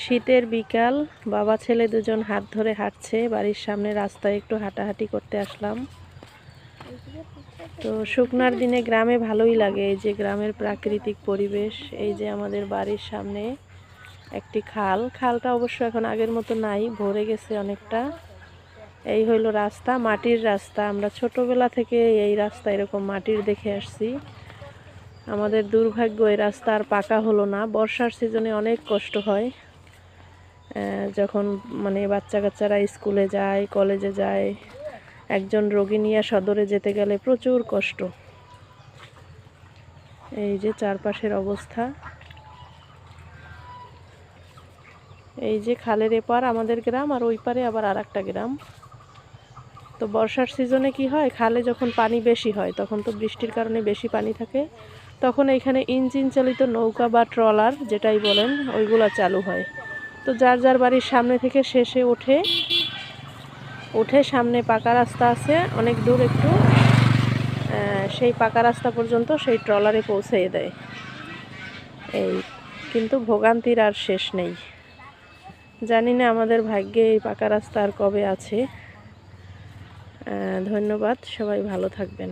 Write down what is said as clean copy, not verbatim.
শীতের বিকাল, বাবা ছেলে দুজন হাত ধরে হাঁটছে। বাড়ির সামনে রাস্তায় একটু হাঁটাহাঁটি করতে আসলাম। তো শুকনার দিনে গ্রামে ভালোই লাগে, এই যে গ্রামের প্রাকৃতিক পরিবেশ। এই যে আমাদের বাড়ির সামনে একটি খালটা অবশ্য এখন আগের মতো নাই, ভরে গেছে অনেকটা। এই হইলো রাস্তা, মাটির রাস্তা। আমরা ছোটবেলা থেকে এই রাস্তা এরকম মাটির দেখে আসছি। আমাদের দুর্ভাগ্য এই রাস্তা আর পাকা হলো না। বর্ষার সিজনে অনেক কষ্ট হয়, যখন মানে বাচ্চা কাচ্চারা স্কুলে যায়, কলেজে যায়। একজন রোগী নিয়ে সদরে যেতে গেলে প্রচুর কষ্ট। এই যে চারপাশের অবস্থা। এই যে খালের এপার আমাদের গ্রাম, আর ওই পারে আবার আর একটা গ্রাম। তো বর্ষার সিজনে কি হয়, খালে যখন পানি বেশি হয়, তখন তো বৃষ্টির কারণে বেশি পানি থাকে, তখন এইখানে ইঞ্জিন চালিত নৌকা বা ট্রলার যেটাই বলেন, ওইগুলা চালু হয়। তো যার যার বাড়ির সামনে থেকে শেষে উঠে সামনে পাকা রাস্তা আছে অনেক দূর একটু, সেই পাকা রাস্তা পর্যন্ত সেই ট্রলারে পৌঁছে দেয়। এই কিন্তু ভোগান্তির আর শেষ নেই। জানি না আমাদের ভাগ্যে এই পাকা রাস্তা আর কবে আছে। ধন্যবাদ, সবাই ভালো থাকবেন।